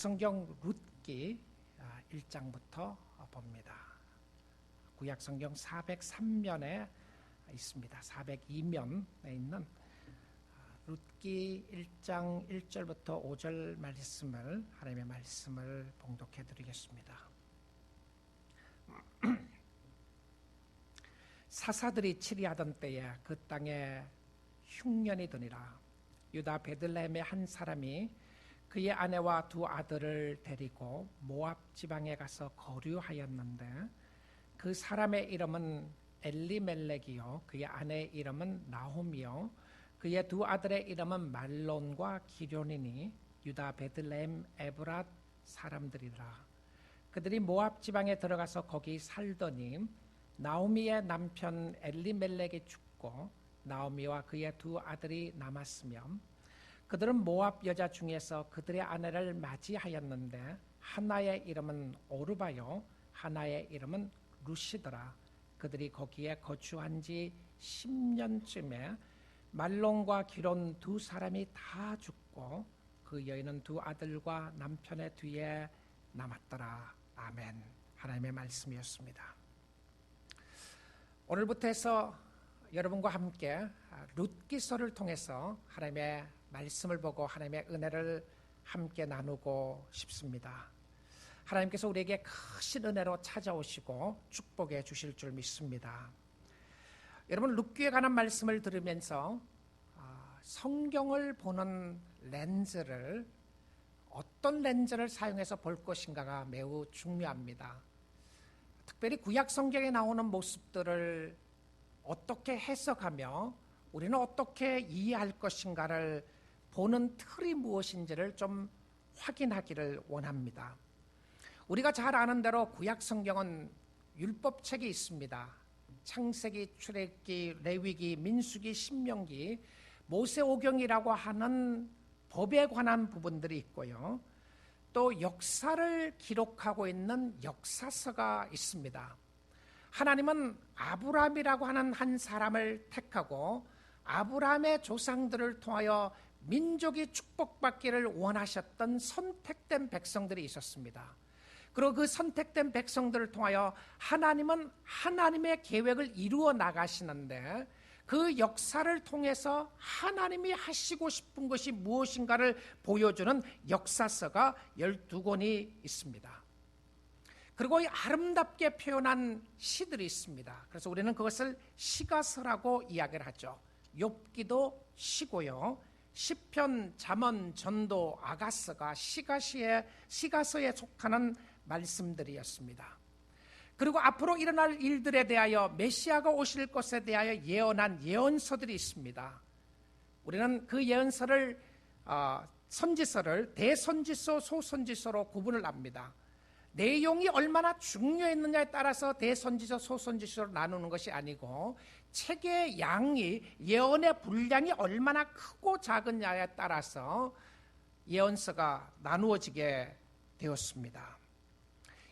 구약성경 룻기 1장부터 봅니다. 구약성경 403면에 있습니다. 402면에 있는 룻기 1장 1절부터 5절 말씀을, 하나님의 말씀을 봉독해 드리겠습니다. 사사들이 치리하던 때에 그 땅에 흉년이 드니라. 유다 베들레헴의 한 사람이 그의 아내와 두 아들을 데리고 모압 지방에 가서 거류하였는데 그 사람의 이름은 엘리멜렉이요 그의 아내의 이름은 나홈이요 그의 두 아들의 이름은 말론과 기럐이니 유다 베들레헴 에브랏 사람들이라. 그들이 모압 지방에 들어가서 거기 살더니 나오미의 남편 엘리멜렉이 죽고 나오미와 그의 두 아들이 남았으며 그들은 모압 여자 중에서 그들의 아내를 맞이하였는데 하나의 이름은 오르바요 하나의 이름은 루시더라. 그들이 거기에 거주한 지 10년쯤에 말론과 기럐 두 사람이 다 죽고 그 여인은 두 아들과 남편의 뒤에 남았더라. 아멘. 하나님의 말씀이었습니다. 오늘부터 해서 여러분과 함께 룻기서를 통해서 하나님의 말씀을 보고 하나님의 은혜를 함께 나누고 싶습니다. 하나님께서 우리에게 크신 은혜로 찾아오시고 축복해 주실 줄 믿습니다. 여러분, 룻기에 관한 말씀을 들으면서 성경을 보는 렌즈를 어떤 렌즈를 사용해서 볼 것인가가 매우 중요합니다. 특별히 구약 성경에 나오는 모습들을 어떻게 해석하며 우리는 어떻게 이해할 것인가를 보는 틀이 무엇인지를 좀 확인하기를 원합니다. 우리가 잘 아는 대로 구약 성경은 율법책이 있습니다. 창세기, 출애굽기, 레위기, 민수기, 신명기, 모세오경이라고 하는 법에 관한 부분들이 있고요. 또 역사를 기록하고 있는 역사서가 있습니다. 하나님은 아브라함이라고 하는 한 사람을 택하고 아브라함의 조상들을 통하여 민족이 축복받기를 원하셨던 선택된 백성들이 있었습니다. 그리고 그 선택된 백성들을 통하여 하나님은 하나님의 계획을 이루어 나가시는데 그 역사를 통해서 하나님이 하시고 싶은 것이 무엇인가를 보여주는 역사서가 12권이 있습니다. 그리고 이 아름답게 표현한 시들이 있습니다. 그래서 우리는 그것을 시가서라고 이야기를 하죠. 욥기도 시고요. 시편, 잠언, 전도, 아가서가 시가서에 속하는 말씀들이었습니다. 그리고 앞으로 일어날 일들에 대하여 메시아가 오실 것에 대하여 예언한 예언서들이 있습니다. 우리는 그 예언서를 선지서를 대선지서, 소선지서로 구분을 합니다. 내용이 얼마나 중요했느냐에 따라서 대선지서, 소선지서로 나누는 것이 아니고 책의 양이, 예언의 분량이 얼마나 크고 작은냐에 따라서 예언서가 나누어지게 되었습니다.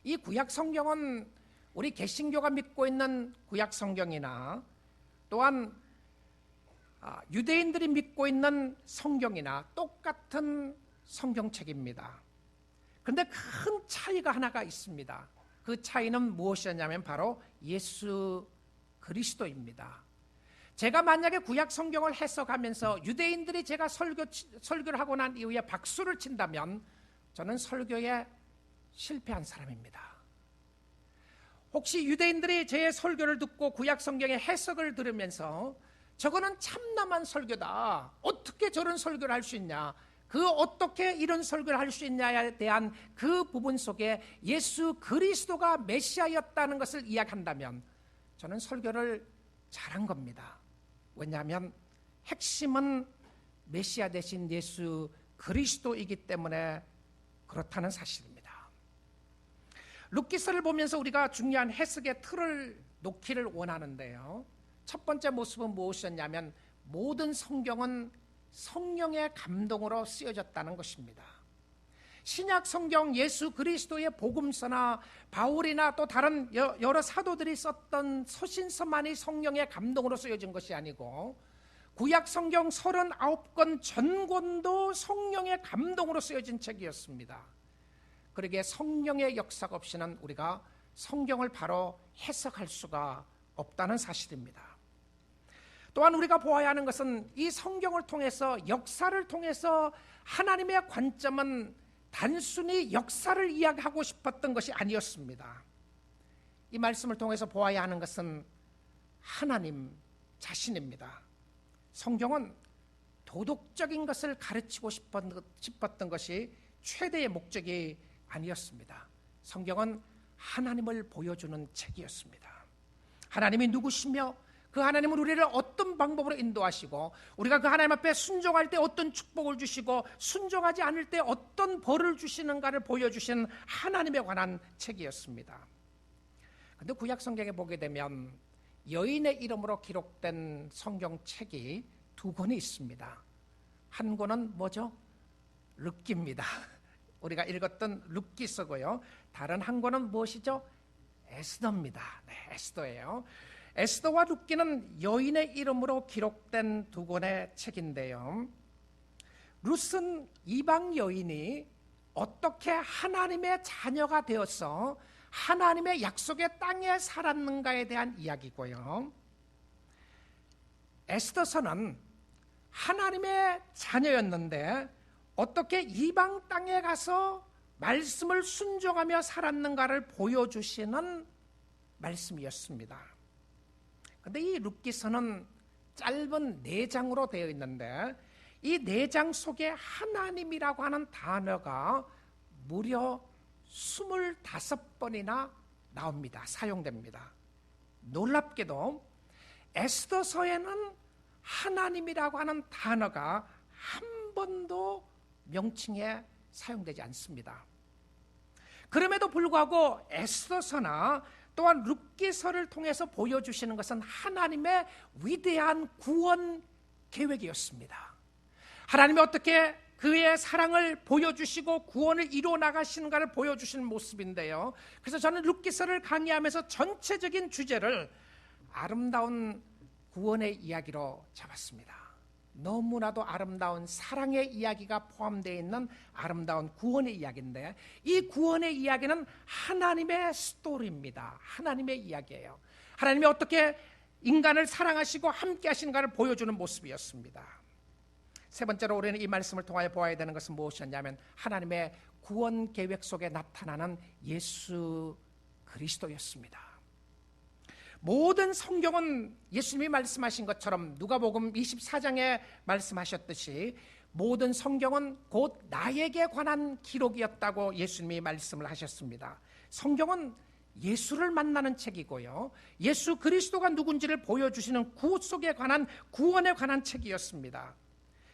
이 구약 성경은 우리 개신교가 믿고 있는 구약 성경이나 또한 유대인들이 믿고 있는 성경이나 똑같은 성경책입니다. 그런데 큰 차이가 하나가 있습니다. 그 차이는 무엇이었냐면 바로 예수 그리스도입니다. 제가 만약에 구약 성경을 해석하면서 유대인들이 제가 설교를 하고 난 이후에 박수를 친다면 저는 설교에 실패한 사람입니다. 혹시 유대인들이 제 설교를 듣고 구약 성경의 해석을 들으면서 저거는 참남한 설교다, 어떻게 저런 설교를 할 수 있냐, 어떻게 이런 설교를 할 수 있냐에 대한 그 부분 속에 예수 그리스도가 메시아였다는 것을 이야기한다면 저는 설교를 잘한 겁니다. 왜냐하면 핵심은 메시아 되신 예수 그리스도이기 때문에 그렇다는 사실입니다. 룻기서를 보면서 우리가 중요한 해석의 틀을 놓기를 원하는데요. 첫 번째 모습은 무엇이었냐면 모든 성경은 성령의 감동으로 쓰여졌다는 것입니다. 신약 성경 예수 그리스도의 복음서나 바울이나 또 다른 여러 사도들이 썼던 서신서만이 성령의 감동으로 쓰여진 것이 아니고 구약 성경 39권 전권도 성령의 감동으로 쓰여진 책이었습니다. 그러기에 성령의 역사가 없이는 우리가 성경을 바로 해석할 수가 없다는 사실입니다. 또한 우리가 보아야 하는 것은 이 성경을 통해서, 역사를 통해서 하나님의 관점은 단순히 역사를 이야기하고 싶었던 것이 아니었습니다. 이 말씀을 통해서 보아야 하는 것은 하나님 자신입니다. 성경은 도덕적인 것을 가르치고 싶었던 것이 최대의 목적이 아니었습니다. 성경은 하나님을 보여주는 책이었습니다. 하나님이 누구시며 그 하나님은 우리를 어떤 방법으로 인도하시고 우리가 그 하나님 앞에 순종할 때 어떤 축복을 주시고 순종하지 않을 때 어떤 벌을 주시는가를 보여주신 하나님에 관한 책이었습니다. 그런데 구약 성경에 보게 되면 여인의 이름으로 기록된 성경책이 두 권이 있습니다. 한 권은 뭐죠? 룻기입니다. 우리가 읽었던 룻기서고요. 다른 한 권은 무엇이죠? 에스더입니다. 네, 에스더예요. 에스더와 룻기는 여인의 이름으로 기록된 두 권의 책인데요. 룻은 이방 여인이 어떻게 하나님의 자녀가 되어서 하나님의 약속의 땅에 살았는가에 대한 이야기고요. 에스더서는 하나님의 자녀였는데 어떻게 이방 땅에 가서 말씀을 순종하며 살았는가를 보여주시는 말씀이었습니다. 그런데 이 룻기서는 짧은 4장으로 되어 있는데 이 4장 속에 하나님이라고 하는 단어가 무려 25번이나 나옵니다. 사용됩니다. 놀랍게도 에스더서에는 하나님이라고 하는 단어가 한 번도 명칭에 사용되지 않습니다. 그럼에도 불구하고 에스더서나 또한 룻기서를 통해서 보여주시는 것은 하나님의 위대한 구원 계획이었습니다. 하나님이 어떻게 그의 사랑을 보여주시고 구원을 이루어 나가시는가를 보여주시는 모습인데요. 그래서 저는 룻기서를 강의하면서 전체적인 주제를 아름다운 구원의 이야기로 잡았습니다. 너무나도 아름다운 사랑의 이야기가 포함되어 있는 아름다운 구원의 이야기인데 이 구원의 이야기는 하나님의 스토리입니다. 하나님의 이야기예요. 하나님이 어떻게 인간을 사랑하시고 함께 하시는가를 보여주는 모습이었습니다. 세 번째로 우리는 이 말씀을 통하여 보아야 되는 것은 무엇이었냐면 하나님의 구원 계획 속에 나타나는 예수 그리스도였습니다. 모든 성경은 예수님이 말씀하신 것처럼 누가복음 24장에 말씀하셨듯이 모든 성경은 곧 나에게 관한 기록이었다고 예수님이 말씀을 하셨습니다. 성경은 예수를 만나는 책이고요. 예수 그리스도가 누군지를 보여주시는 구속에 관한 구원에 관한 책이었습니다.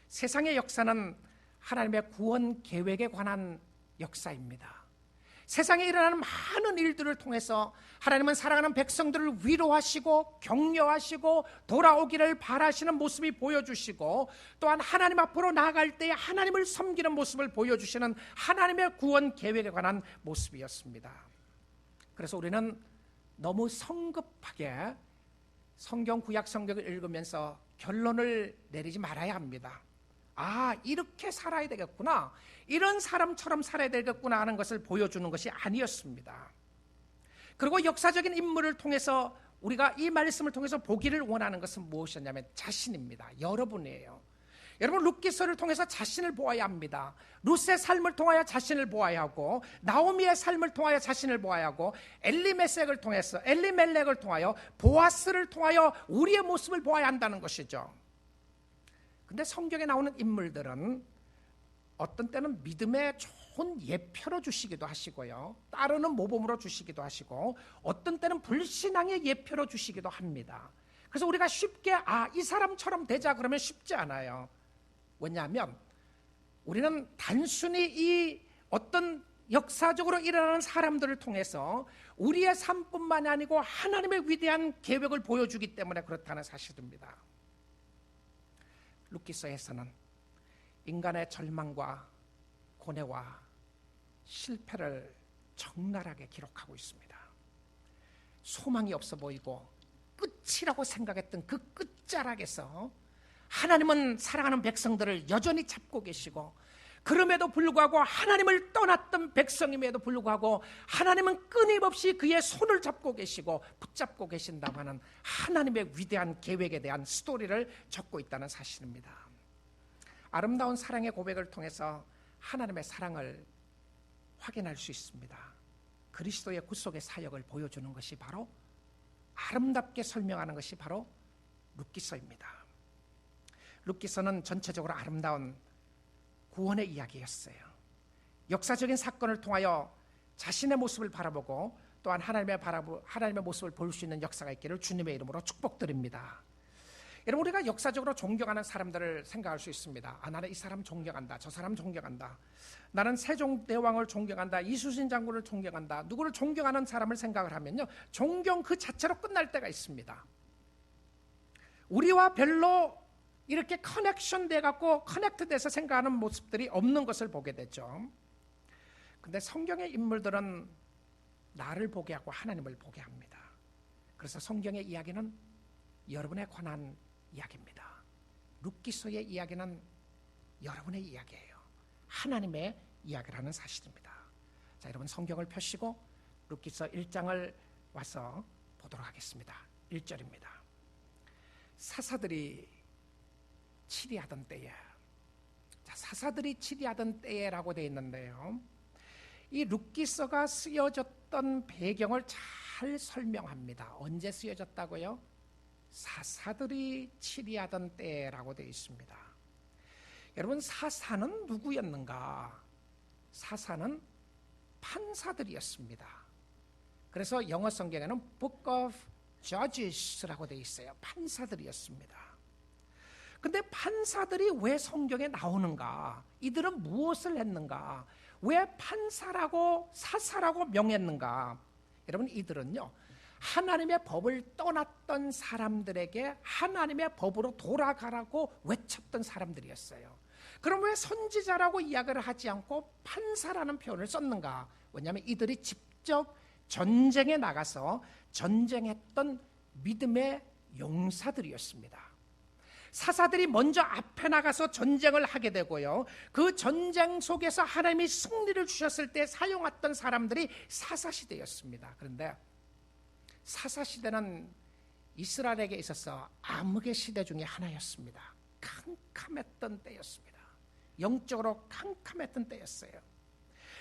세상의 역사는 하나님의 구원 계획에 관한 역사입니다. 세상에 일어나는 많은 일들을 통해서 하나님은 사랑하는 백성들을 위로하시고 격려하시고 돌아오기를 바라시는 모습이 보여주시고 또한 하나님 앞으로 나아갈 때에 하나님을 섬기는 모습을 보여주시는 하나님의 구원 계획에 관한 모습이었습니다. 그래서 우리는 너무 성급하게 성경 구약 성경을 읽으면서 결론을 내리지 말아야 합니다. 아, 이렇게 살아야 되겠구나, 이런 사람처럼 살아야 되겠구나 하는 것을 보여주는 것이 아니었습니다. 그리고 역사적인 인물을 통해서 우리가 이 말씀을 통해서 보기를 원하는 것은 무엇이었냐면 자신입니다. 여러분이에요. 여러분, 룻기서를 통해서 자신을 보아야 합니다. 룻의 삶을 통하여 자신을 보아야 하고 나오미의 삶을 통하여 자신을 보아야 하고 엘리멜렉을 통하여 보아스를 통하여 우리의 모습을 보아야 한다는 것이죠. 근데 성경에 나오는 인물들은 어떤 때는 믿음의 좋은 예표로 주시기도 하시고요, 따르는 모범으로 주시기도 하시고 어떤 때는 불신앙의 예표로 주시기도 합니다. 그래서 우리가 쉽게 이 사람처럼 되자 그러면 쉽지 않아요. 왜냐하면 우리는 단순히 이 어떤 역사적으로 일어나는 사람들을 통해서 우리의 삶뿐만이 아니고 하나님의 위대한 계획을 보여주기 때문에 그렇다는 사실입니다. 룻기서에서는 인간의 절망과 고뇌와 실패를 적나라하게 기록하고 있습니다. 소망이 없어 보이고 끝이라고 생각했던 그 끝자락에서 하나님은 사랑하는 백성들을 여전히 잡고 계시고 그럼에도 불구하고 하나님을 떠났던 백성임에도 불구하고 하나님은 끊임없이 그의 손을 잡고 계시고 붙잡고 계신다고 하는 하나님의 위대한 계획에 대한 스토리를 적고 있다는 사실입니다. 아름다운 사랑의 고백을 통해서 하나님의 사랑을 확인할 수 있습니다. 그리스도의 구속의 사역을 보여주는 것이 바로, 아름답게 설명하는 것이 바로 룻기서입니다. 룻기서는 전체적으로 아름다운 구원의 이야기였어요. 역사적인 사건을 통하여 자신의 모습을 바라보고 또한 하나님의 모습을 볼 수 있는 역사가 있기를 주님의 이름으로 축복드립니다. 여러분, 우리가 역사적으로 존경하는 사람들을 생각할 수 있습니다. 나는 이 사람 존경한다, 저 사람 존경한다, 나는 세종대왕을 존경한다, 이수신 장군을 존경한다, 누구를 존경하는 사람을 생각을 하면요, 존경 그 자체로 끝날 때가 있습니다. 우리와 별로 이렇게 커넥션 돼갖고 커넥트 돼서 생각하는 모습들이 없는 것을 보게 되죠. 근데 성경의 인물들은 나를 보게 하고 하나님을 보게 합니다. 그래서 성경의 이야기는 여러분에 관한 이야기입니다. 룻기서의 이야기는 여러분의 이야기예요. 하나님의 이야기라는 사실입니다. 자, 여러분 성경을 펴시고 룻기서 1장을 와서 보도록 하겠습니다. 1절입니다. 사사들이 치리하던 때에, 자, 사사들이 치리하던 때라고 되어 있는데요, 이 룻기서가 쓰여졌던 배경을 잘 설명합니다. 언제 쓰여졌다고요? 사사들이 치리하던 때라고 되어 있습니다. 여러분, 사사는 누구였는가? 사사는 판사들이었습니다. 그래서 영어 성경에는 Book of Judges라고 되어 있어요. 판사들이었습니다. 근데 판사들이 왜 성경에 나오는가? 이들은 무엇을 했는가? 왜 판사라고 사사라고 명했는가? 여러분, 이들은요, 하나님의 법을 떠났던 사람들에게 하나님의 법으로 돌아가라고 외쳤던 사람들이었어요. 그럼 왜 선지자라고 이야기를 하지 않고 판사라는 표현을 썼는가? 왜냐하면 이들이 직접 전쟁에 나가서 전쟁했던 믿음의 용사들이었습니다. 사사들이 먼저 앞에 나가서 전쟁을 하게 되고요, 그 전쟁 속에서 하나님이 승리를 주셨을 때 사용했던 사람들이 사사시대였습니다. 그런데 사사시대는 이스라엘에게 있어서 암흑의 시대 중에 하나였습니다. 캄캄했던 때였습니다. 영적으로 캄캄했던 때였어요.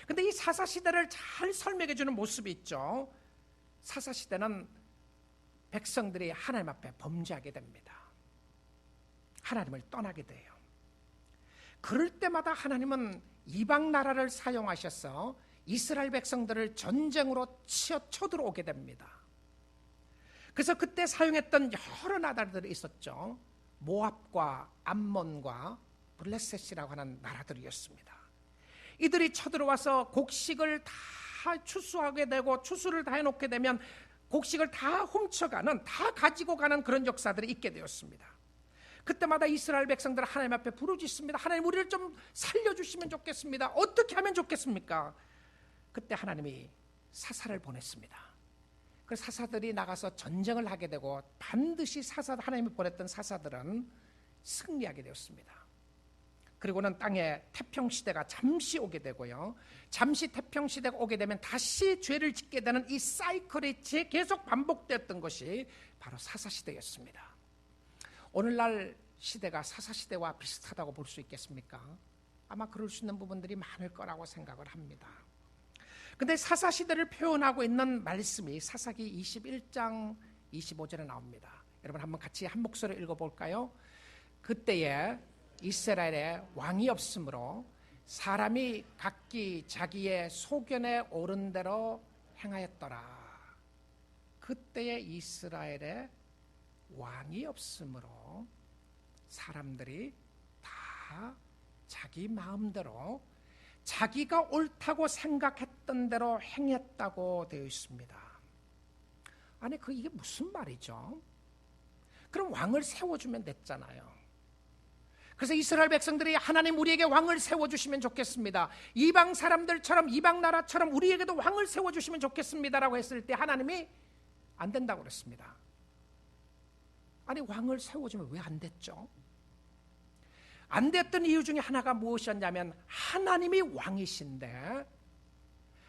그런데 이 사사시대를 잘 설명해 주는 모습이 있죠. 사사시대는 백성들이 하나님 앞에 범죄하게 됩니다. 하나님을 떠나게 돼요. 그럴 때마다 하나님은 이방 나라를 사용하셔서 이스라엘 백성들을 전쟁으로 쳐들어오게 됩니다. 그래서 그때 사용했던 여러 나라들이 있었죠. 모압과 암몬과 블레셋이라고 하는 나라들이었습니다. 이들이 쳐들어와서 곡식을 다 추수하게 되고, 추수를 다 해놓게 되면 곡식을 다 훔쳐가는, 다 가지고 가는 그런 역사들이 있게 되었습니다. 그때마다 이스라엘 백성들 하나님 앞에 부르짖습니다. 하나님, 우리를 좀 살려주시면 좋겠습니다. 어떻게 하면 좋겠습니까? 그때 하나님이 사사를 보냈습니다. 그 사사들이 나가서 전쟁을 하게 되고, 반드시 하나님이 보냈던 사사들은 승리하게 되었습니다. 그리고는 땅에 태평시대가 잠시 오게 되고요, 잠시 태평시대가 오게 되면 다시 죄를 짓게 되는 이 사이클이 계속 반복되었던 것이 바로 사사시대였습니다. 오늘날 시대가 사사시대와 비슷하다고 볼 수 있겠습니까? 아마 그럴 수 있는 부분들이 많을 거라고 생각을 합니다. 근데 사사시대를 표현하고 있는 말씀이 사사기 21장 25절에 나옵니다. 여러분 한번 같이 한 목소리로 읽어볼까요? 그때에 이스라엘에 왕이 없으므로 사람이 각기 자기의 소견에 오른 대로 행하였더라. 그때에 이스라엘에 왕이 없으므로 사람들이 다 자기 마음대로 자기가 옳다고 생각했던 대로 행했다고 되어 있습니다. 아니, 이게 무슨 말이죠? 그럼 왕을 세워주면 됐잖아요. 그래서 이스라엘 백성들이 하나님, 우리에게 왕을 세워주시면 좋겠습니다. 이방 사람들처럼, 이방 나라처럼 우리에게도 왕을 세워주시면 좋겠습니다라고 했을 때 하나님이 안 된다고 그랬습니다. 아니, 왕을 세워주면 왜 안 됐죠? 안 됐던 이유 중에 하나가 무엇이었냐면 하나님이 왕이신데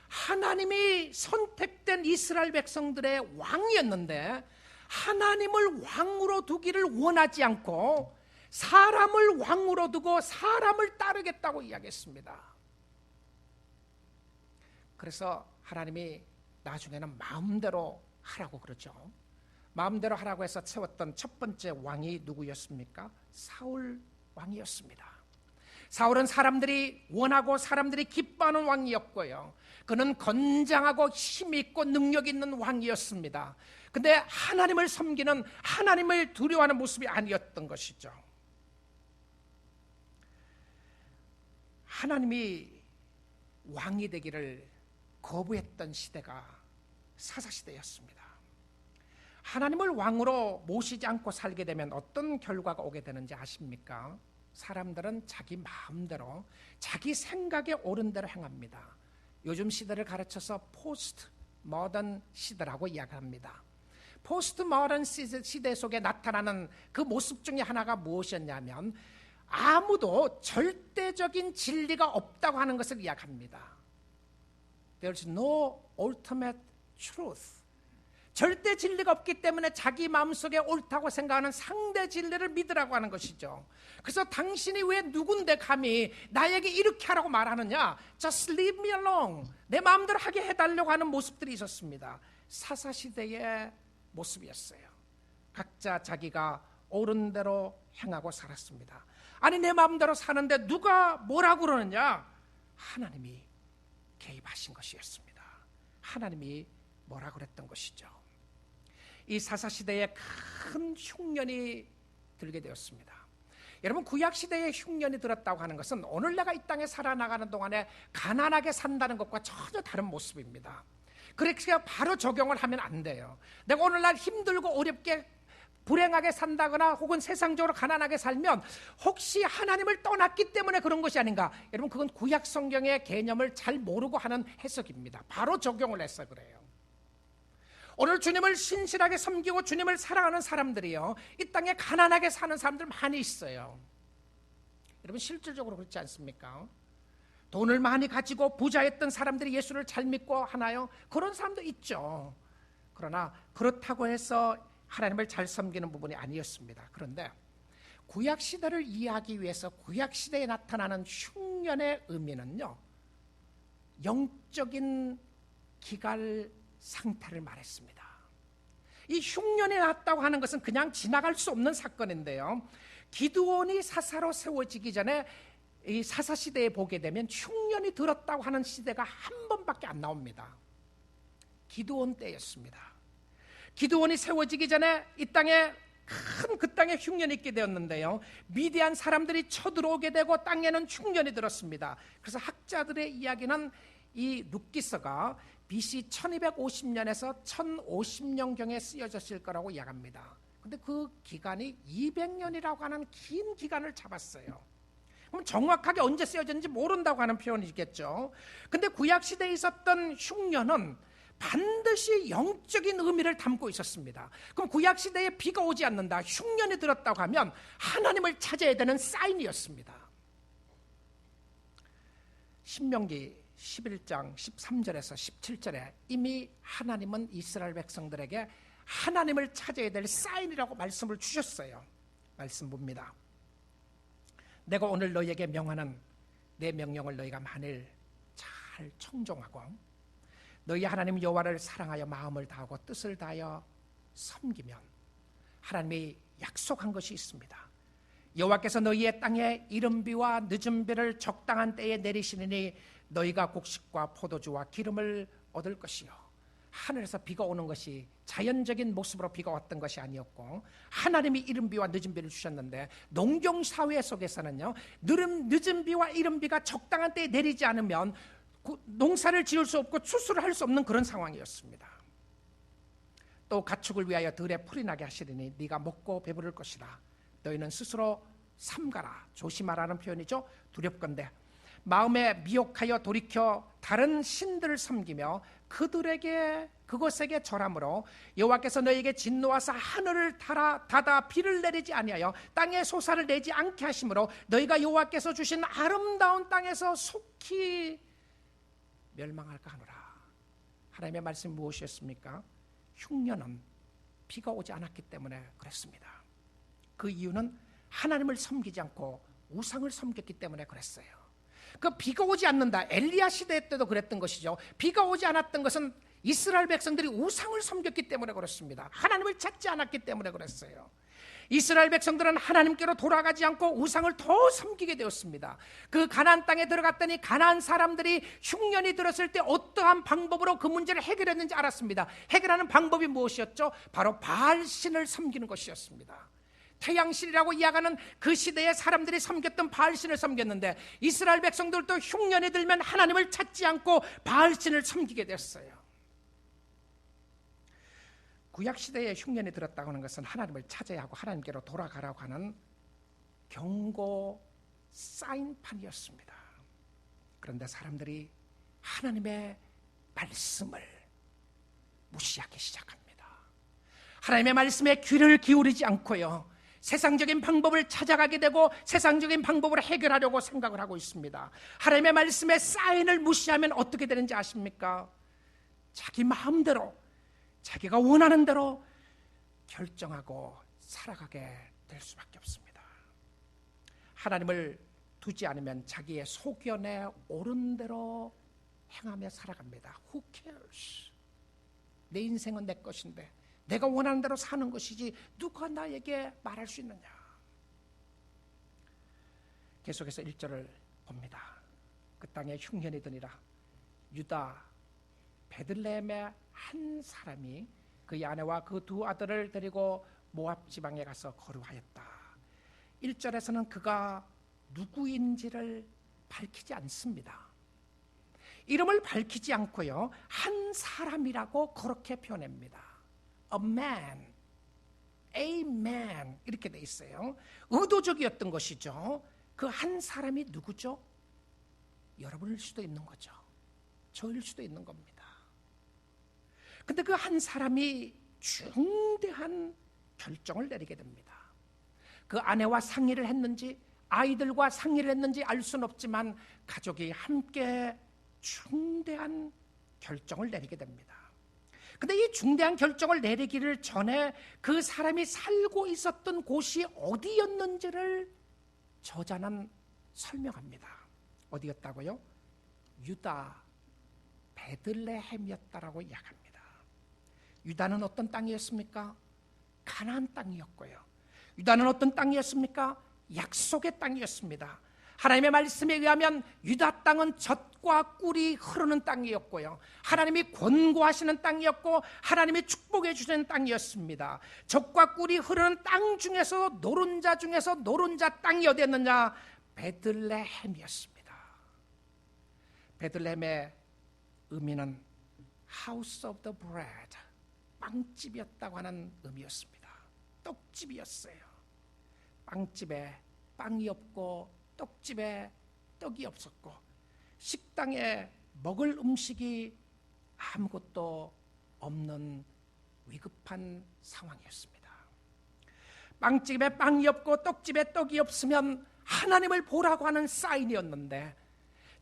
하나님이 선택된 이스라엘 백성들의 왕이었는데 하나님을 왕으로 두기를 원하지 않고 사람을 왕으로 두고 사람을 따르겠다고 이야기했습니다. 그래서 하나님이 나중에는 마음대로 하라고 그러죠. 마음대로 하라고 해서 세웠던 첫 번째 왕이 누구였습니까? 사울 왕이었습니다. 사울은 사람들이 원하고 사람들이 기뻐하는 왕이었고요. 그는 건장하고 힘있고 능력 있는 왕이었습니다. 근데 하나님을 섬기는, 하나님을 두려워하는 모습이 아니었던 것이죠. 하나님이 왕이 되기를 거부했던 시대가 사사시대였습니다. 하나님을 왕으로 모시지 않고 살게 되면 어떤 결과가 오게 되는지 아십니까? 사람들은 자기 마음대로 자기 생각에 옳은 대로 행합니다. 요즘 시대를 가르쳐서 포스트 모던 시대라고 이야기합니다. 포스트 모던 시대 속에 나타나는 그 모습 중에 하나가 무엇이었냐면 아무도 절대적인 진리가 없다고 하는 것을 이야기합니다. There's no ultimate truth. 절대 진리가 없기 때문에 자기 마음속에 옳다고 생각하는 상대 진리를 믿으라고 하는 것이죠. 그래서 당신이 왜 누군데 감히 나에게 이렇게 하라고 말하느냐? Just leave me alone. 내 마음대로 하게 해달라고 하는 모습들이 있었습니다. 사사시대의 모습이었어요. 각자 자기가 옳은 대로 행하고 살았습니다. 아니 내 마음대로 사는데 누가 뭐라고 그러느냐? 하나님이 개입하신 것이었습니다. 하나님이 뭐라 그랬던 것이죠. 이 사사시대에 큰 흉년이 들게 되었습니다. 여러분 구약시대에 흉년이 들었다고 하는 것은 오늘 내가 이 땅에 살아나가는 동안에 가난하게 산다는 것과 전혀 다른 모습입니다. 그렇게 바로 적용을 하면 안 돼요. 내가 오늘날 힘들고 어렵게 불행하게 산다거나 혹은 세상적으로 가난하게 살면 혹시 하나님을 떠났기 때문에 그런 것이 아닌가? 여러분 그건 구약 성경의 개념을 잘 모르고 하는 해석입니다. 바로 적용을 해서 그래요. 오늘 주님을 신실하게 섬기고 주님을 사랑하는 사람들이요, 이 땅에 가난하게 사는 사람들 많이 있어요. 여러분 실질적으로 그렇지 않습니까? 돈을 많이 가지고 부자였던 사람들이 예수를 잘 믿고 하나요? 그런 사람도 있죠. 그러나 그렇다고 해서 하나님을 잘 섬기는 부분이 아니었습니다. 그런데 구약시대를 이해하기 위해서 구약시대에 나타나는 흉년의 의미는요, 영적인 기갈 상태를 말했습니다. 이 흉년이 났다고 하는 것은 그냥 지나갈 수 없는 사건인데요, 기드온이 사사로 세워지기 전에 이 사사시대에 보게 되면 흉년이 들었다고 하는 시대가 한 번밖에 안 나옵니다. 기드온 때였습니다. 기드온이 세워지기 전에 이 땅에 그 땅에 흉년이 있게 되었는데요, 미디안 사람들이 쳐들어오게 되고 땅에는 흉년이 들었습니다. 그래서 학자들의 이야기는 이 룻기서가 BC 1250년에서 1050년경에 쓰여졌을 거라고 이야기합니다. 그런데 그 기간이 200년이라고 하는 긴 기간을 잡았어요. 그럼 정확하게 언제 쓰여졌는지 모른다고 하는 표현이겠죠. 그런데 구약시대에 있었던 흉년은 반드시 영적인 의미를 담고 있었습니다. 그럼 구약시대에 비가 오지 않는다, 흉년이 들었다고 하면 하나님을 찾아야 되는 사인이었습니다. 신명기 11장 13절에서 17절에 이미 하나님은 이스라엘 백성들에게 하나님을 찾아야 될 사인이라고 말씀을 주셨어요. 말씀 봅니다. 내가 오늘 너희에게 명하는 내 명령을 너희가 만일 잘 청종하고 너희 하나님 여호와를 사랑하여 마음을 다하고 뜻을 다하여 섬기면 하나님이 약속한 것이 있습니다. 여호와께서 너희의 땅에 이른비와 늦은비를 적당한 때에 내리시니 너희가 곡식과 포도주와 기름을 얻을 것이요, 하늘에서 비가 오는 것이 자연적인 모습으로 비가 왔던 것이 아니었고 하나님이 이른비와 늦은비를 주셨는데 농경사회 속에서는요, 늦은비와 이른비가 적당한 때에 내리지 않으면 농사를 지을 수 없고 추수를 할 수 없는 그런 상황이었습니다. 또 가축을 위하여 들에 풀이 나게 하시리니 네가 먹고 배부를 것이다. 너희는 스스로 삼가라, 조심하라는 표현이죠. 두렵건대 마음에 미혹하여 돌이켜 다른 신들을 섬기며 그것에게 절함으로 여호와께서 너희에게 진노하사 하늘을 닫아 비를 내리지 아니하여 땅에 솟아를 내지 않게 하심으로 너희가 여호와께서 주신 아름다운 땅에서 속히 멸망할까 하노라. 하나님의 말씀이 무엇이었습니까? 흉년은 비가 오지 않았기 때문에 그랬습니다. 그 이유는 하나님을 섬기지 않고 우상을 섬겼기 때문에 그랬어요. 그 비가 오지 않는다, 엘리야 시대 때도 그랬던 것이죠. 비가 오지 않았던 것은 이스라엘 백성들이 우상을 섬겼기 때문에 그렇습니다. 하나님을 찾지 않았기 때문에 그랬어요. 이스라엘 백성들은 하나님께로 돌아가지 않고 우상을 더 섬기게 되었습니다. 그 가나안 땅에 들어갔더니 가나안 사람들이 흉년이 들었을 때 어떠한 방법으로 그 문제를 해결했는지 알았습니다. 해결하는 방법이 무엇이었죠? 바로 바알신을 섬기는 것이었습니다. 태양신이라고 이야기하는 그 시대의 사람들이 섬겼던 바알신을 섬겼는데 이스라엘 백성들도 흉년이 들면 하나님을 찾지 않고 바알신을 섬기게 됐어요. 구약시대에 흉년이 들었다고 하는 것은 하나님을 찾아야 하고 하나님께로 돌아가라고 하는 경고 사인판이었습니다. 그런데 사람들이 하나님의 말씀을 무시하기 시작합니다. 하나님의 말씀에 귀를 기울이지 않고요, 세상적인 방법을 찾아가게 되고 세상적인 방법으로 해결하려고 생각을 하고 있습니다. 하나님의 말씀의 사인을 무시하면 어떻게 되는지 아십니까? 자기 마음대로 자기가 원하는 대로 결정하고 살아가게 될 수밖에 없습니다. 하나님을 두지 않으면 자기의 소견에 옳은 대로 행하며 살아갑니다. Who cares? 내 인생은 내 것인데 내가 원하는 대로 사는 것이지 누가 나에게 말할 수 있느냐. 계속해서 1절을 봅니다. 그 땅에 흉년이 드니라. 유다 베들레헴의 한 사람이 그의 아내와 그 두 아들을 데리고 모압 지방에 가서 거류하였다. 1절에서는 그가 누구인지를 밝히지 않습니다. 이름을 밝히지 않고요, 한 사람이라고 그렇게 표현합니다. A man, a man 이렇게 돼 있어요. 의도적이었던 것이죠. 그 한 사람이 누구죠? 여러분일 수도 있는 거죠. 저일 수도 있는 겁니다. 근데 그 한 사람이 중대한 결정을 내리게 됩니다. 그 아내와 상의를 했는지 아이들과 상의를 했는지 알 수는 없지만 가족이 함께 중대한 결정을 내리게 됩니다. 근데 이 중대한 결정을 내리기를 전에 그 사람이 살고 있었던 곳이 어디였는지를 저자는 설명합니다. 어디였다고요? 유다 베들레헴이었다라고 이야기합니다. 유다는 어떤 땅이었습니까? 가나안 땅이었고요. 유다는 어떤 땅이었습니까? 약속의 땅이었습니다. 하나님의 말씀에 의하면 유다 땅은 젖과 꿀이 흐르는 땅이었고요, 하나님이 권고하시는 땅이었고 하나님이 축복해 주시는 땅이었습니다. 젖과 꿀이 흐르는 땅 중에서 노른자 중에서 노른자 땅이 어디였느냐? 베들레헴이었습니다. 베들레헴의 의미는 House of the Bread, 빵집이었다고 하는 의미였습니다. 떡집이었어요. 빵집에 빵이 없고 떡집에 떡이 없었고 식당에 먹을 음식이 아무것도 없는 위급한 상황이었습니다. 빵집에 빵이 없고 떡집에 떡이 없으면 하나님을 보라고 하는 사인이었는데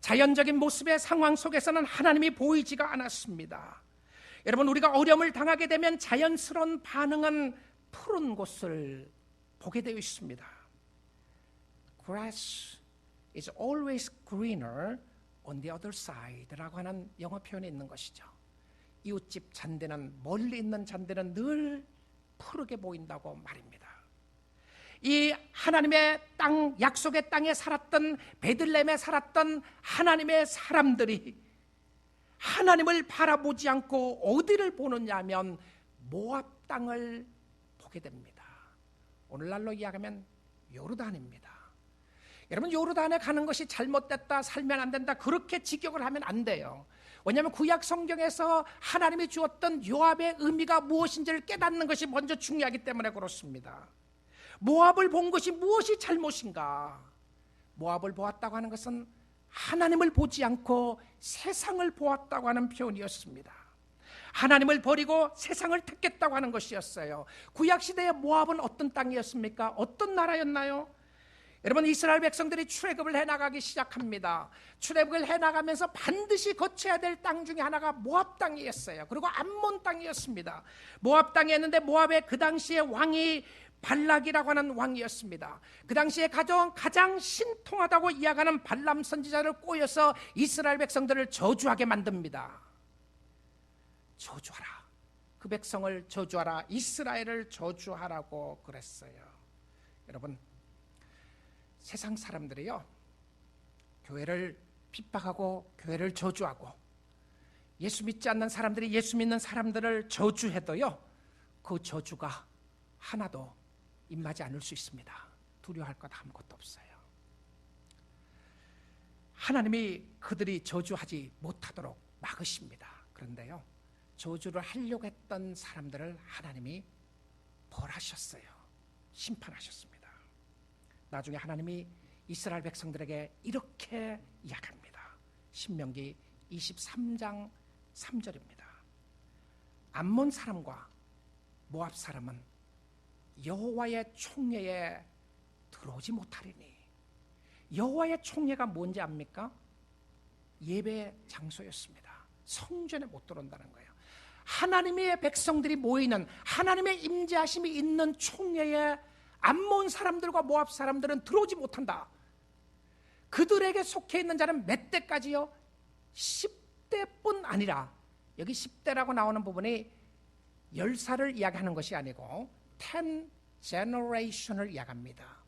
자연적인 모습의 상황 속에서는 하나님이 보이지가 않았습니다. 여러분, 우리가 어려움을 당하게 되면 자연스러운 반응은 푸른 곳을 보게 되어 있습니다. Grass is always greener on the other side 라고 하는 영어 표현이 있는 것이죠. 이웃집 잔디는, 멀리 있는 잔디는 늘 푸르게 보인다고 말입니다. 이 하나님의 땅, 약속의 땅에 살았던, 베들레헴에 살았던 하나님의 사람들이 하나님을 바라보지 않고 어디를 보느냐 하면 모압 땅을 보게 됩니다. 오늘날로 이야기하면 요르단입니다. 여러분, 요르단에 가는 것이 잘못됐다, 살면 안 된다, 그렇게 직역을 하면 안 돼요. 왜냐하면 구약 성경에서 하나님이 주었던 요압의 의미가 무엇인지를 깨닫는 것이 먼저 중요하기 때문에 그렇습니다. 모압을 본 것이 무엇이 잘못인가? 모압을 보았다고 하는 것은 하나님을 보지 않고 세상을 보았다고 하는 표현이었습니다. 하나님을 버리고 세상을 택했다고 하는 것이었어요. 구약시대의 모압은 어떤 땅이었습니까? 어떤 나라였나요? 여러분, 이스라엘 백성들이 출애굽을 해나가기 시작합니다. 출애굽을 해나가면서 반드시 거쳐야 될 땅 중에 하나가 모압 땅이었어요. 그리고 암몬 땅이었습니다. 모압 땅이었는데 모압의 그 당시의 왕이 발락이라고 하는 왕이었습니다. 그 당시에 가장 신통하다고 이야기하는 발람 선지자를 꼬여서 이스라엘 백성들을 저주하게 만듭니다. 저주하라. 그 백성을 저주하라. 이스라엘을 저주하라고 그랬어요. 여러분, 세상 사람들이요, 교회를 핍박하고 교회를 저주하고 예수 믿지 않는 사람들이 예수 믿는 사람들을 저주해도요, 그 저주가 하나도 임하지 않을 수 있습니다. 두려워할 것 아무것도 없어요. 하나님이 그들이 저주하지 못하도록 막으십니다. 그런데요, 저주를 하려고 했던 사람들을 하나님이 벌하셨어요. 심판하셨습니다. 나중에 하나님이 이스라엘 백성들에게 이렇게 이야기합니다. 신명기 23장 3절입니다. 암몬 사람과 모압 사람은 여호와의 총회에 들어오지 못하리니. 여호와의 총회가 뭔지 압니까? 예배 장소였습니다. 성전에 못 들어온다는 거예요. 하나님의 백성들이 모이는, 하나님의 임재하심이 있는 총회에 암몬 사람들과 모압 사람들은 들어오지 못한다. 그들에게 속해 있는 자는 몇 대까지요? 10대뿐 아니라, 여기 10대라고 나오는 부분이 10살을 이야기하는 것이 아니고 10 generation을 이야기합니다.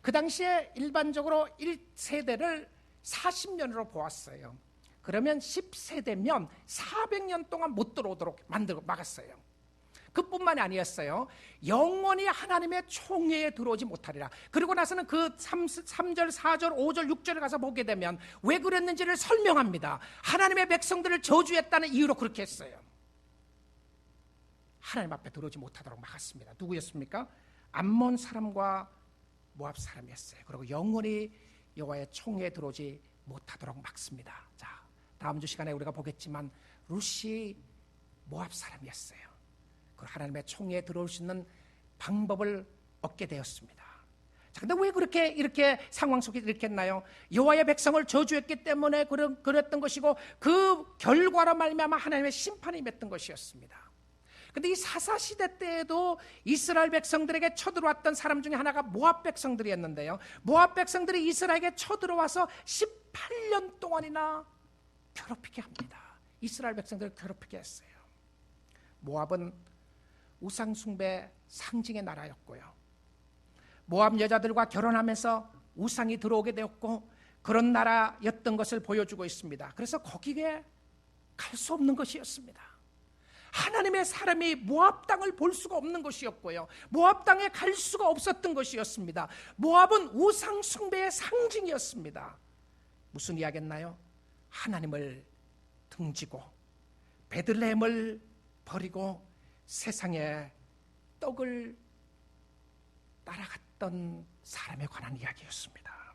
그 당시에 일반적으로 1세대를 40년으로 보았어요. 그러면 10세대면 400년 동안 못 들어오도록 막았어요. 그뿐만이 아니었어요. 영원히 하나님의 총회에 들어오지 못하리라. 그리고 나서는 그 3절, 4절, 5절, 6절에 가서 보게 되면 왜 그랬는지를 설명합니다. 하나님의 백성들을 저주했다는 이유로 그렇게 했어요. 하나님 앞에 들어오지 못하도록 막았습니다. 누구였습니까? 암몬 사람과 모압 사람이었어요. 그리고 영원히 여호와의 총회에 들어오지 못하도록 막습니다. 자, 다음 주 시간에 우리가 보겠지만 룻이 모압 사람이었어요. 그 하나님의 총회에 들어올 수 있는 방법을 얻게 되었습니다. 자, 근데 왜 이렇게 상황 속에 이렇게 했나요? 여호와의 백성을 저주했기 때문에 그랬던 것이고, 그 결과로 말미암아 하나님의 심판이 맺던 것이었습니다. 근데 이 사사시대 때에도 이스라엘 백성들에게 쳐들어왔던 사람 중에 하나가 모압 백성들이었는데요, 모압 백성들이 이스라엘에게 쳐들어와서 18년 동안이나 괴롭히게 합니다. 이스라엘 백성들을 괴롭히게 했어요. 모압은 우상숭배 상징의 나라였고요, 모압 여자들과 결혼하면서 우상이 들어오게 되었고, 그런 나라였던 것을 보여주고 있습니다. 그래서 거기에 갈 수 없는 것이었습니다. 하나님의 사람이 모압 땅을 볼 수가 없는 것이었고요, 모압 땅에 갈 수가 없었던 것이었습니다. 모압은 우상 숭배의 상징이었습니다. 무슨 이야기였나요? 하나님을 등지고 베들레헴을 버리고 세상의 떡을 따라갔던 사람에 관한 이야기였습니다.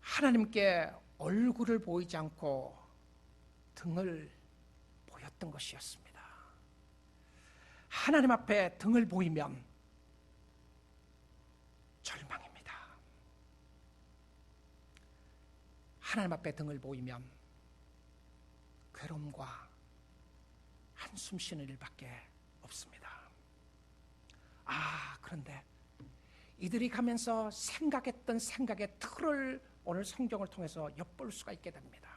하나님께 얼굴을 보이지 않고 등을 보였던 것이었습니다. 하나님 앞에 등을 보이면 절망입니다. 하나님 앞에 등을 보이면 괴로움과 한숨 쉬는 일밖에 없습니다. 그런데 이들이 가면서 생각했던 생각의 틀을 오늘 성경을 통해서 엿볼 수가 있게 됩니다.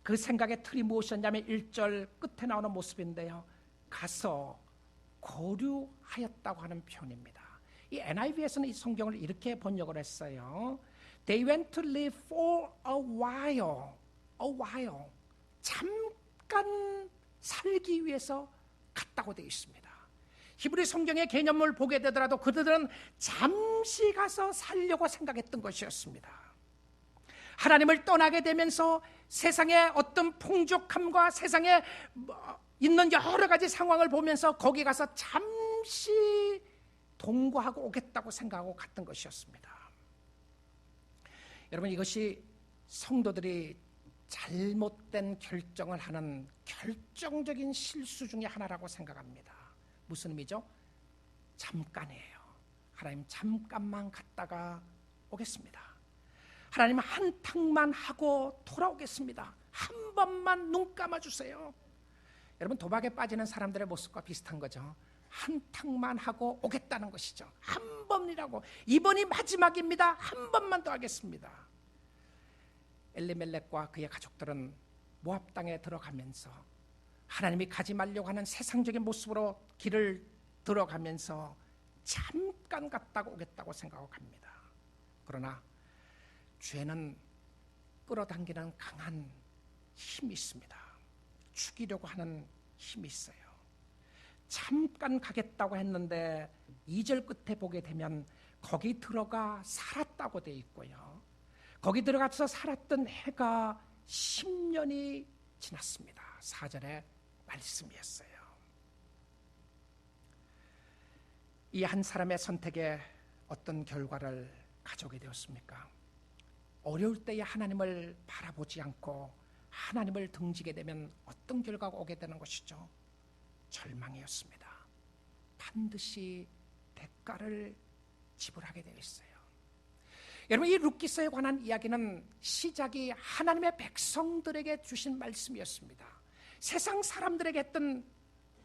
그 생각의 틀이 무엇이었냐면 1절 끝에 나오는 모습인데요, 가서 거류하였다고 하는 표현입니다. 이 NIV에서는 이 성경을 이렇게 번역을 했어요. They went to live for a while. 잠깐 살기 위해서 갔다고 되어 있습니다. 히브리 성경의 개념을 보게 되더라도 그들은 잠시 가서 살려고 생각했던 것이었습니다. 하나님을 떠나게 되면서 세상의 어떤 풍족함과 세상에 있는 여러 가지 상황을 보면서 거기 가서 잠시 동거하고 오겠다고 생각하고 갔던 것이었습니다. 여러분, 이것이 성도들이 잘못된 결정을 하는 결정적인 실수 중에 하나라고 생각합니다. 무슨 의미죠? 잠깐이에요. 하나님 잠깐만 갔다가 오겠습니다. 하나님 한탕만 하고 돌아오겠습니다. 한 번만 눈 감아주세요. 여러분, 도박에 빠지는 사람들의 모습과 비슷한 거죠. 한탕만 하고 오겠다는 것이죠. 한 번이라고, 이번이 마지막입니다. 한 번만 더 하겠습니다. 엘리멜렉과 그의 가족들은 모압 땅에 들어가면서 하나님이 가지 말려고 하는 세상적인 모습으로 길을 들어가면서 잠깐 갔다가 오겠다고 생각하고 갑니다. 그러나 죄는 끌어당기는 강한 힘이 있습니다. 죽이려고 하는 힘이 있어요. 잠깐 가겠다고 했는데 2절 끝에 보게 되면 거기 들어가 살았다고 되어 있고요. 거기 들어가서 살았던 해가 10년이 지났습니다. 4절의 말씀이었어요. 이 한 사람의 선택에 어떤 결과를 가져오게 되었습니까? 어려울 때에 하나님을 바라보지 않고 하나님을 등지게 되면 어떤 결과가 오게 되는 것이죠? 절망이었습니다. 반드시 대가를 지불하게 되어 있어요. 여러분, 이 룻기서에 관한 이야기는 시작이 하나님의 백성들에게 주신 말씀이었습니다. 세상 사람들에게 했던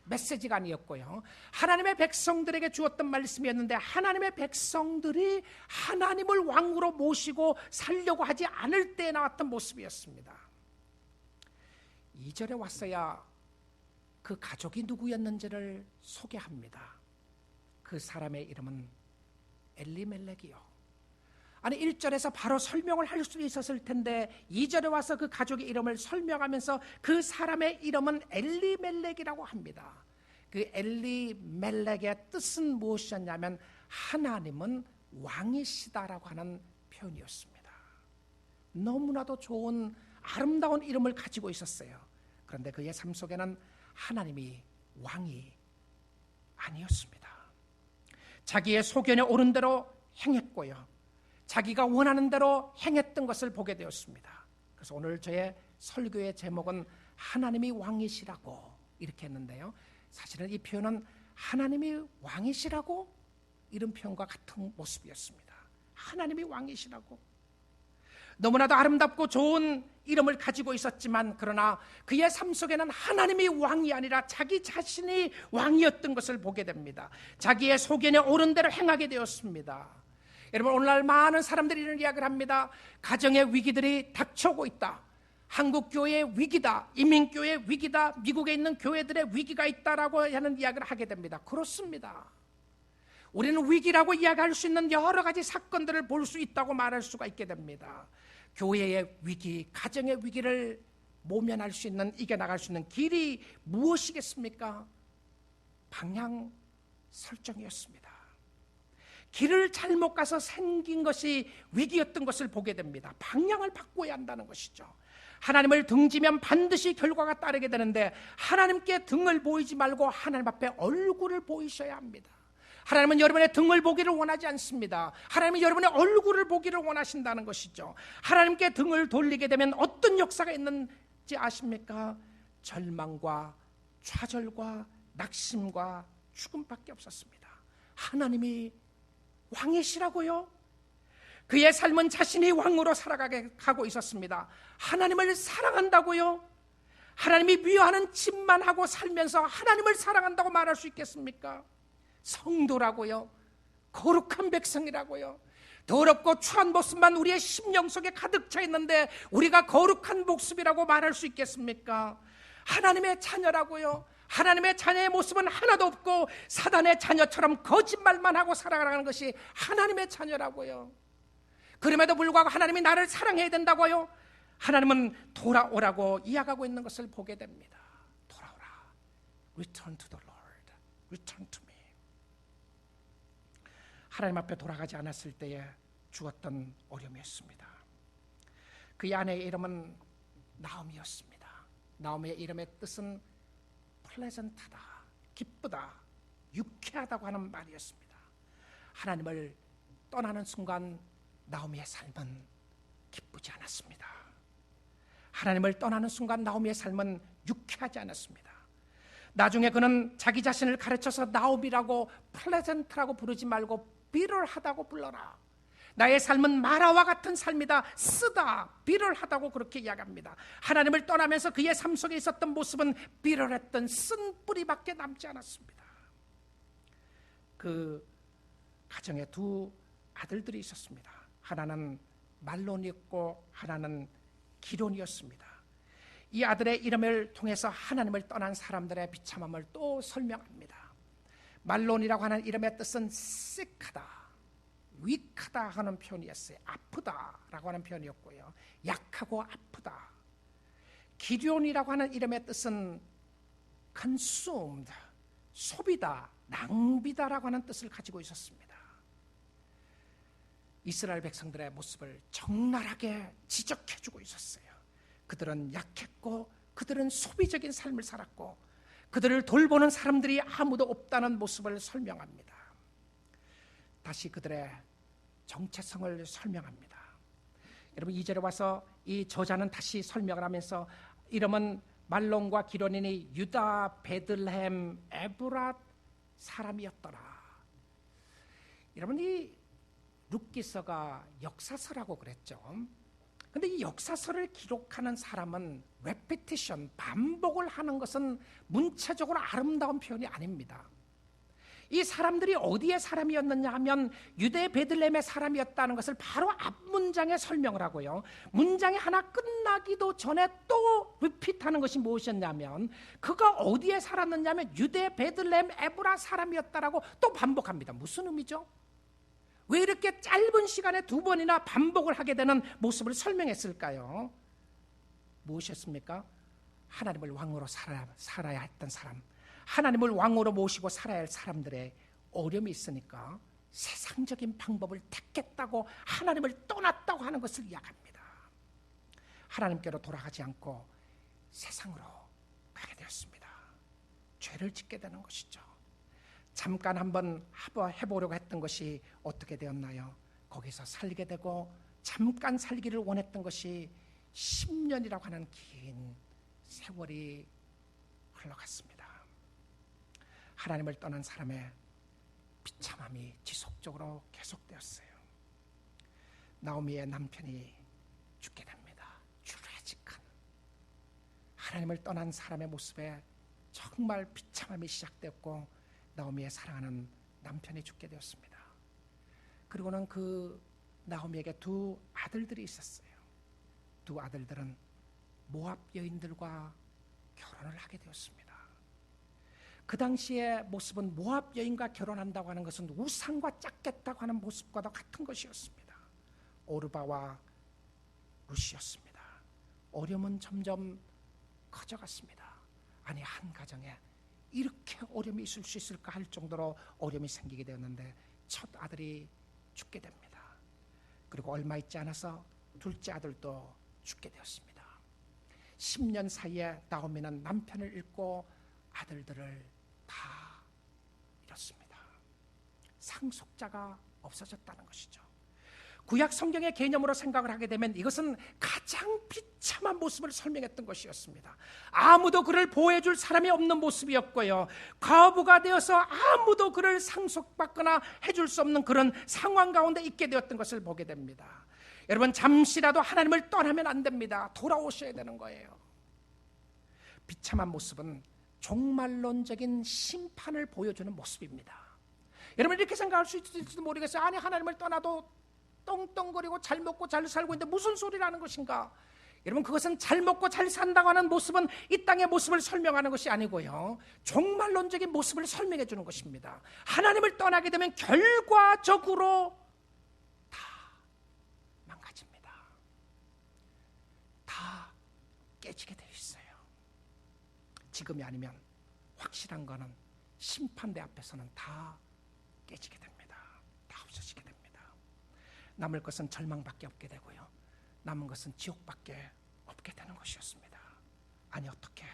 메시지가 아니었고요, 하나님의 백성들에게 주었던 말씀이었는데, 하나님의 백성들이 하나님을 왕으로 모시고 살려고 하지 않을 때에 나왔던 모습이었습니다. 2절에 왔어야 그 가족이 누구였는지를 소개합니다. 그 사람의 이름은 엘리멜렉이요. 아니, 1절에서 바로 설명을 할 수 있었을 텐데 2절에 와서 그 가족의 이름을 설명하면서 그 사람의 이름은 엘리멜렉이라고 합니다. 그 엘리멜렉의 뜻은 무엇이었냐면 하나님은 왕이시다라고 하는 표현이었습니다. 너무나도 좋은 아름다운 이름을 가지고 있었어요. 그런데 그의 삶 속에는 하나님이 왕이 아니었습니다. 자기의 소견에 오른 대로 행했고요, 자기가 원하는 대로 행했던 것을 보게 되었습니다. 그래서 오늘 저의 설교의 제목은 하나님이 왕이시라고 이렇게 했는데요, 사실은 이 표현은 하나님이 왕이시라고 이런 표현과 같은 모습이었습니다. 하나님이 왕이시라고. 너무나도 아름답고 좋은 이름을 가지고 있었지만, 그러나 그의 삶 속에는 하나님이 왕이 아니라 자기 자신이 왕이었던 것을 보게 됩니다. 자기의 소견에 옳은 대로 행하게 되었습니다. 여러분, 오늘날 많은 사람들이 이런 이야기를 합니다. 가정의 위기들이 닥쳐오고 있다. 한국교회의 위기다. 이민교회의 위기다. 미국에 있는 교회들의 위기가 있다라고 하는 이야기를 하게 됩니다. 그렇습니다. 우리는 위기라고 이야기할 수 있는 여러 가지 사건들을 볼 수 있다고 말할 수가 있게 됩니다. 교회의 위기, 가정의 위기를 모면할 수 있는, 이겨나갈 수 있는 길이 무엇이겠습니까? 방향 설정이었습니다. 길을 잘못 가서 생긴 것이 위기였던 것을 보게 됩니다. 방향을 바꿔야 한다는 것이죠. 하나님을 등지면 반드시 결과가 따르게 되는데, 하나님께 등을 보이지 말고 하나님 앞에 얼굴을 보이셔야 합니다. 하나님은 여러분의 등을 보기를 원하지 않습니다. 하나님은 여러분의 얼굴을 보기를 원하신다는 것이죠. 하나님께 등을 돌리게 되면 어떤 역사가 있는지 아십니까? 절망과 좌절과 낙심과 죽음밖에 없었습니다. 하나님이 왕이시라고요? 그의 삶은 자신이 왕으로 살아가게 하고 있었습니다. 하나님을 사랑한다고요? 하나님이 미워하는 짓만 하고 살면서 하나님을 사랑한다고 말할 수 있겠습니까? 성도라고요? 거룩한 백성이라고요? 더럽고 추한 모습만 우리의 심령 속에 가득 차 있는데 우리가 거룩한 모습이라고 말할 수 있겠습니까? 하나님의 자녀라고요? 하나님의 자녀의 모습은 하나도 없고 사단의 자녀처럼 거짓말만 하고 살아가는 것이 하나님의 자녀라고요. 그럼에도 불구하고 하나님이 나를 사랑해야 된다고요? 하나님은 돌아오라고 이야기하고 있는 것을 보게 됩니다. 돌아오라. Return to the Lord. Return to me. 하나님 앞에 돌아가지 않았을 때에 죽었던 어려움이었습니다. 그의 아내의 이름은 나오미였습니다. 나오미의 이름의 뜻은 플레전트하다, 기쁘다, 유쾌하다고 하는 말이었습니다. 하나님을 떠나는 순간 나오미의 삶은 기쁘지 않았습니다. 하나님을 떠나는 순간 나오미의 삶은 유쾌하지 않았습니다. 나중에 그는 자기 자신을 가르쳐서 나오미라고 플레젠트라고 부르지 말고 비럴하다고 불러라. 나의 삶은 마라와 같은 삶이다. 쓰다. 비럴하다고 그렇게 이야기합니다. 하나님을 떠나면서 그의 삶 속에 있었던 모습은 비럴했던 쓴 뿌리밖에 남지 않았습니다. 그 가정에 두 아들들이 있었습니다. 하나는 말론이었고 하나는 기론이었습니다. 이 아들의 이름을 통해서 하나님을 떠난 사람들의 비참함을 또 설명합니다. 말론이라고 하는 이름의 뜻은 sick하다, 위크하다 하는 표현이었어요. 아프다라고 하는 표현이었고요. 약하고 아프다. 기론이라고 하는 이름의 뜻은 consumed, 소비다, 낭비다라고 하는 뜻을 가지고 있었습니다. 이스라엘 백성들의 모습을 적나라하게 지적해주고 있었어요. 그들은 약했고 그들은 소비적인 삶을 살았고 그들을 돌보는 사람들이 아무도 없다는 모습을 설명합니다. 다시 그들의 정체성을 설명합니다. 여러분 2절에 와서 이 저자는 다시 설명을 하면서 이름은 말론과 기론이니 유다 베들레헴 에브랏 사람이었더라. 여러분 이 룻기서가 역사서라고 그랬죠. 근데 이 역사서를 기록하는 사람은 repetition, 반복을 하는 것은 문체적으로 아름다운 표현이 아닙니다. 이 사람들이 어디의 사람이었느냐 하면 유대 베들레헴의 사람이었다는 것을 바로 앞 문장에 설명을 하고요. 문장이 하나 끝나기도 전에 또 리핏하는 것이 무엇이었냐면 그가 어디에 살았느냐 하면 유대 베들레헴 에브라 사람이었다라고 또 반복합니다. 무슨 의미죠? 왜 이렇게 짧은 시간에 두 번이나 반복을 하게 되는 모습을 설명했을까요? 무엇이었습니까? 하나님을 왕으로 살아야 했던 사람, 하나님을 왕으로 모시고 살아야 할 사람들의 어려움이 있으니까 세상적인 방법을 택했다고 하나님을 떠났다고 하는 것을 이야기합니다. 하나님께로 돌아가지 않고 세상으로 가게 되었습니다. 죄를 짓게 되는 것이죠. 잠깐 한번 해보려고 했던 것이 어떻게 되었나요? 거기서 살게 되고 잠깐 살기를 원했던 것이 10년이라고 하는 긴 세월이 흘러갔습니다. 하나님을 떠난 사람의 비참함이 지속적으로 계속되었어요. 나오미의 남편이 죽게 됩니다. 트래직한 하나님을 떠난 사람의 모습에 정말 비참함이 시작되었고 나오미의 사랑하는 남편이 죽게 되었습니다. 그리고는 그 나오미에게 두 아들들이 있었어요. 두 아들들은 모압 여인들과 결혼을 하게 되었습니다. 그 당시의 모습은 모압 여인과 결혼한다고 하는 것은 우상과 짝겠다고 하는 모습과도 같은 것이었습니다. 오르바와 룻이었습니다. 어려움은 점점 커져갔습니다. 아니 한 가정에 이렇게 어려움이 있을 수 있을까 할 정도로 어려움이 생기게 되었는데 첫 아들이 죽게 됩니다. 그리고 얼마 있지 않아서 둘째 아들도 죽게 되었습니다. 10년 사이에 나오미는 남편을 잃고 아들들을 다 잃었습니다. 상속자가 없어졌다는 것이죠. 구약 성경의 개념으로 생각을 하게 되면 이것은 가장 비참한 모습을 설명했던 것이었습니다. 아무도 그를 보호해줄 사람이 없는 모습이었고요. 과부가 되어서 아무도 그를 상속받거나 해줄 수 없는 그런 상황 가운데 있게 되었던 것을 보게 됩니다. 여러분 잠시라도 하나님을 떠나면 안 됩니다. 돌아오셔야 되는 거예요. 비참한 모습은 종말론적인 심판을 보여주는 모습입니다. 여러분 이렇게 생각할 수 있을지도 모르겠어요. 아니 하나님을 떠나도 떵떵거리고 잘 먹고 잘 살고 있는데 무슨 소리라는 것인가? 여러분 그것은 잘 먹고 잘 산다고 하는 모습은 이 땅의 모습을 설명하는 것이 아니고요. 종말론적인 모습을 설명해 주는 것입니다. 하나님을 떠나게 되면 결과적으로 다 망가집니다. 다 깨지게 되어 있어요. 지금이 아니면 확실한 거는 심판대 앞에서는 다 깨지게 됩니다. 다 없어지게 됩니다. 남을 것은 절망밖에 없게 되고요. 남은 것은 지옥밖에 없게 되는 것이었습니다. 아니 어떻게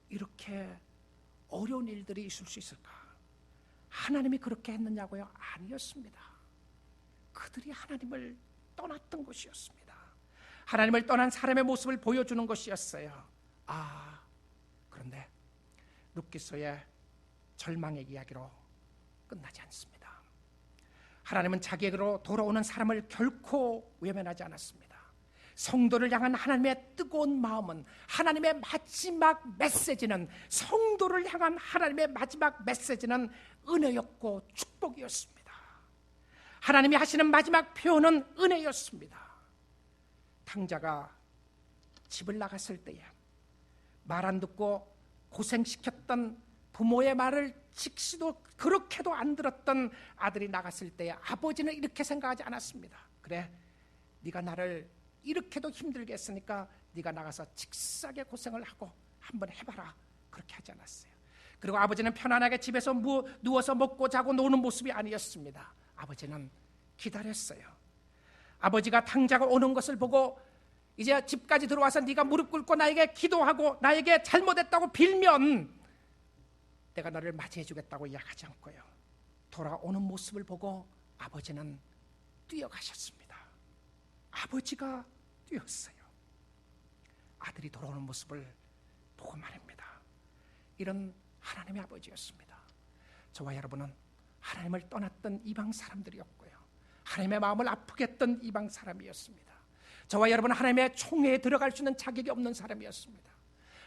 이렇게 어려운 일들이 있을 수 있을까? 하나님이 그렇게 했느냐고요? 아니었습니다. 그들이 하나님을 떠났던 것이었습니다. 하나님을 떠난 사람의 모습을 보여주는 것이었어요. 그런데 룻기서의 절망의 이야기로 끝나지 않습니다. 하나님은 자기에게로 돌아오는 사람을 결코 외면하지 않았습니다. 성도를 향한 하나님의 뜨거운 마음은, 하나님의 마지막 메시지는, 성도를 향한 하나님의 마지막 메시지는 은혜였고 축복이었습니다. 하나님이 하시는 마지막 표현은 은혜였습니다. 탕자가 집을 나갔을 때에 말 안 듣고 고생시켰던 부모의 말을 직시도 그렇게도 안 들었던 아들이 나갔을 때에 아버지는 이렇게 생각하지 않았습니다. 그래, 네가 나를 이렇게도 힘들게 했으니까 네가 나가서 직사게 고생을 하고 한번 해봐라, 그렇게 하지 않았어요. 그리고 아버지는 편안하게 집에서 누워서 먹고 자고 노는 모습이 아니었습니다. 아버지는 기다렸어요. 아버지가 탕자가 오는 것을 보고 이제 집까지 들어와서 네가 무릎 꿇고 나에게 기도하고 나에게 잘못했다고 빌면 내가 너를 맞이해 주겠다고 이야기하지 않고요, 돌아오는 모습을 보고 아버지는 뛰어가셨습니다. 아버지가 뛰었어요. 아들이 돌아오는 모습을 보고 말입니다. 이런 하나님의 아버지였습니다. 저와 여러분은 하나님을 떠났던 이방 사람들이었고요, 하나님의 마음을 아프게 했던 이방 사람이었습니다. 저와 여러분은 하나님의 총회에 들어갈 수 있는 자격이 없는 사람이었습니다.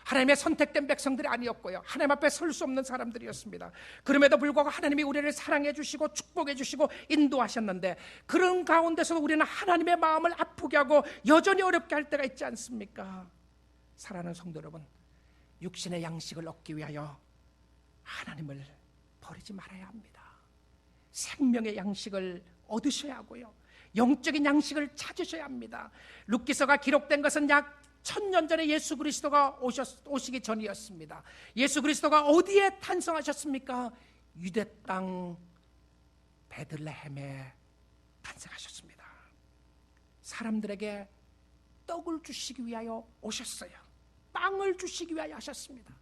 하나님의 선택된 백성들이 아니었고요, 하나님 앞에 설 수 없는 사람들이었습니다. 그럼에도 불구하고 하나님이 우리를 사랑해 주시고 축복해 주시고 인도하셨는데, 그런 가운데서도 우리는 하나님의 마음을 아프게 하고 여전히 어렵게 할 때가 있지 않습니까? 사랑하는 성도 여러분, 육신의 양식을 얻기 위하여 하나님을 버리지 말아야 합니다. 생명의 양식을 얻으셔야 하고요, 영적인 양식을 찾으셔야 합니다. 룻기서가 기록된 것은 약 1000년 전에 예수 그리스도가 오시기 전이었습니다. 예수 그리스도가 어디에 탄생하셨습니까? 유대 땅 베들레헴에 탄생하셨습니다. 사람들에게 떡을 주시기 위하여 오셨어요. 빵을 주시기 위하여 하셨습니다.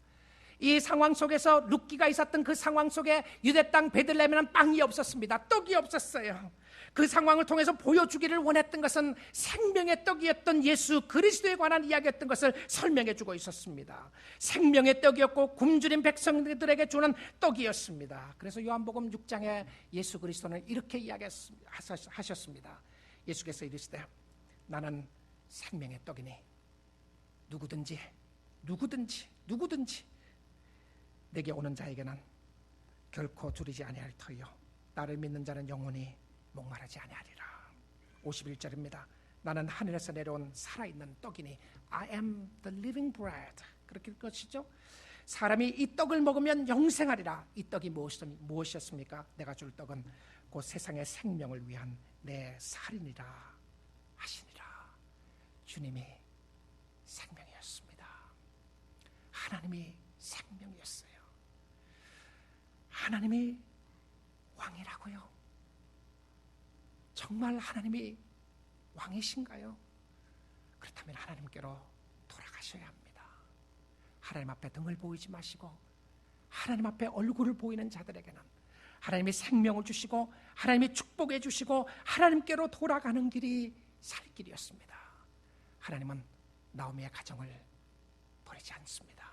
이 상황 속에서 룻기가 있었던 그 상황 속에 유대 땅 베들레헴에는 빵이 없었습니다. 떡이 없었어요. 그 상황을 통해서 보여주기를 원했던 것은 생명의 떡이었던 예수 그리스도에 관한 이야기였던 것을 설명해 주고 있었습니다. 생명의 떡이었고 굶주린 백성들에게 주는 떡이었습니다. 그래서 요한복음 6장에 예수 그리스도는 이렇게 이야기하셨습니다. 예수께서 이르시되 나는 생명의 떡이니 누구든지 내게 오는 자에게는 결코 줄이지 아니할 터이요 나를 믿는 자는 영원히 목마르지 아니하리라. 51절입니다. 나는 하늘에서 내려온 살아있는 떡이니 I am the living bread. 그렇게 할 것이죠. 사람이 이 떡을 먹으면 영생하리라. 이 떡이 무엇이었습니까? 내가 줄 떡은 곧 세상의 생명을 위한 내 살이니라 하시니라. 주님이 생명이었습니다. 하나님이 생명이었어요. 하나님이 왕이라고요. 정말 하나님이 왕이신가요? 그렇다면 하나님께로 돌아가셔야 합니다. 하나님 앞에 등을 보이지 마시고 하나님 앞에 얼굴을 보이는 자들에게는 하나님이 생명을 주시고 하나님이 축복해 주시고 하나님께로 돌아가는 길이 살 길이었습니다. 하나님은 나오미의 가정을 버리지 않습니다.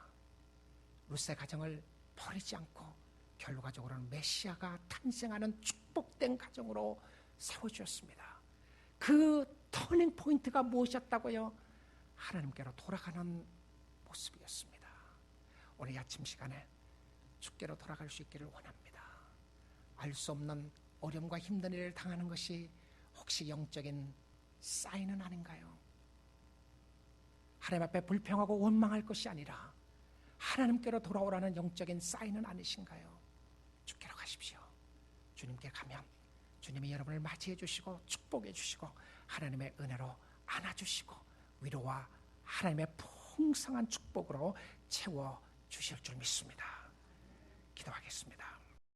룻의 가정을 버리지 않고 결과적으로는 메시아가 탄생하는 축복된 가정으로 세워주었습니다. 그 터닝 포인트가 무엇이었다고요? 하나님께로 돌아가는 모습이었습니다. 오늘 아침 시간에 주께로 돌아갈 수 있기를 원합니다. 알 수 없는 어려움과 힘든 일을 당하는 것이 혹시 영적인 사인은 아닌가요? 하나님 앞에 불평하고 원망할 것이 아니라 하나님께로 돌아오라는 영적인 사인은 아니신가요? 주께로 가십시오. 주님께 가면 주님이 여러분을 맞이해 주시고 축복해 주시고 하나님의 은혜로 안아주시고 위로와 하나님의 풍성한 축복으로 채워 주실 줄 믿습니다. 기도하겠습니다.